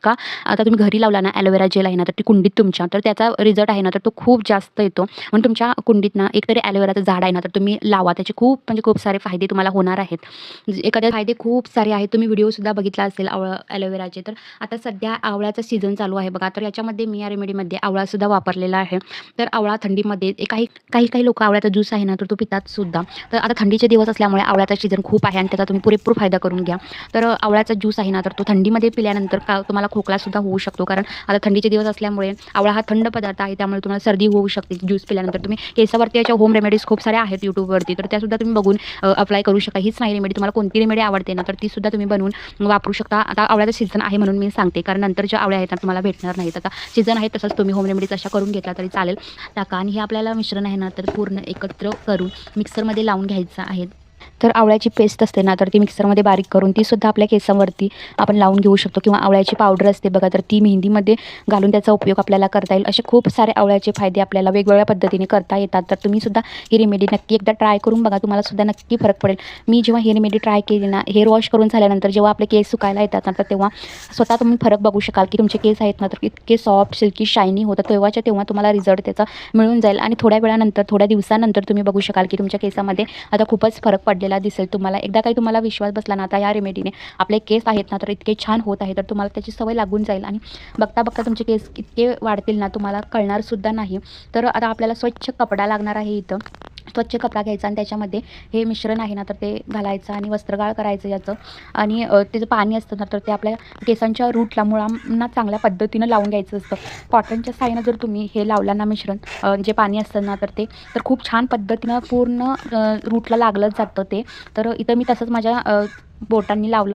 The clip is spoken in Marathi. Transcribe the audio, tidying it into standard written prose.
का आता तुम्ही घरी लावला ना ॲलोवेरा जेल आहे ना, तर ती कुंडीत तुमच्या तर त्याचा रिझल्ट आहे ना, तर तो खूप जास्त येतो. म्हणून तुमच्या कुंडीत ना एकतरी ॲलोवेराचं झाड आहे ना, तर तुम्ही लावा. त्याचे खूप म्हणजे खूप सारे फायदे तुम्हाला होणार आहेत. एखाद्या फायदे खूप सारे आहेत. तुम्ही व्हिडिओसुद्धा बघितला असेल ॲलोवेराचे. तर आता सध्या आवळ्याचा सीझन चालू आहे बघा. तर याच्यामध्ये मी या रेमेडीमध्ये आवळासुद्धा वापरलेला आहे. तर आवळा थंडीमध्ये काही लोकं आवळ्याचा ज्यूस आहे ना, तर तो पितात सुद्धा. तर आता थंडीचे दिवस असल्यामुळे आवळ्याचा सीझन खूप आहे आणि त्याचा तुम्ही पुरेपूर फायदा करून घ्या. तर आवळ्याचा ज्यूस आहे ना, तर तो थंडीमध्ये पिल्यानंतर तुम्हाला खोकलासुद्धा होऊ शकतो. कारण आता थंडीचे दिवस असल्यामुळे आवळा हा थंड पदार्थ आहे. त्यामुळे तुम्हाला सर्दी होऊ शकते ज्यूस पिल्यानंतर. तुम्ही केसावरती याच्या होम रेमेडीज खूप साऱ्या आहेत YouTubeवरती. तर त्यासुद्धा तुम्ही बघून अप्लाय करू शकता. हीच नाही रेमेडी तुम्हाला कोणती रेमेडी आवडते ना, तर तीसुद्धा तुम्ही बनवून वापरू शकता. आता आवळ्याचा सीझन आहे म्हणून मी सांगते. कारण नंतर ज्या आवळ्या आहेत ना, तुम्हाला भेटणार नाहीत. आता सीझन आहे तसंच तुम्ही होम रेमेडीज अशा करून घेतला तरी चालेल. टाका आणि हे आपल्याला मिश्रण आहे ना, तर पूर्ण एकत्र करून मिक्सरमध्ये लावून घ्यायचं आहे. तर आवळ्याची पेस्ट असते ना, तर ती मिक्सरमध्ये बारीक करून तीसुद्धा आपल्या केसांवरती आपण लावून घेऊ शकतो किंवा आवळ्याची पावडर असते बघा, तर ती मेहंदीमध्ये घालून त्याचा उपयोग आपल्याला करता येईल. असे खूप सारे आवळ्याचे फायदे आपल्याला वेगवेगळ्या पद्धतीने करता येतात. तर तुम्हीसुद्धा ही रेमेडी नक्की एकदा ट्राय करून बघा. तुम्हालासुद्धा नक्की फरक पडेल. मी जेव्हा ही रेमेडी ट्राय केली ना, हेअर वॉश करून झाल्यानंतर जेव्हा आपले केस सुकायला येतात ना, तर तेव्हा स्वतः तुम्ही फरक बघू शकाल, की तुमचे केस आहेत ना, तर इतके सॉफ्ट, सिल्की, शायनी होतात. तेव्हाच्या तेव्हा तुम्हाला रिझल्ट त्याचा मिळून जाईल आणि थोड्या वेळानंतर, थोड्या दिवसानंतर तुम्ही बघू शकाल, की तुमच्या केसामध्ये आता खूपच फरक पडलेला दिसेल तुम्हाला. एकदा काही तुम्हाला विश्वास बसला ना, आता या रेमेडीने आपले केस आहेत ना, तर इतके छान होत आहे, तर तुम्हाला त्याची सवय लागून जाईल आणि बघता बघता तुमचे केस इतके वाढतील ना, तुम्हाला कळणारसुद्धा नाही. तर आता आपल्याला स्वच्छ कपडा लागणार आहे इथं. स्वच्छ कपडा घ्यायचा आणि त्याच्यामध्ये हे मिश्रण आहे ना, तर ते घालायचं आणि वस्त्रगाळ करायचं याचं आणि त्याचं पाणी असतं ना, तर ते आपल्या केसांच्या रूटला, मुळांना चांगल्या पद्धतीनं लावून घ्यायचं असतं. कॉटनच्या साहाय्यानं जर तुम्ही हे लावला ना मिश्रण, जे पाणी असतं ना, तर खूप छान पद्धतीनं पूर्ण रूटला लागलं जातं ते. तर इथं मी तसंच माझ्या बोटांनी लावलं.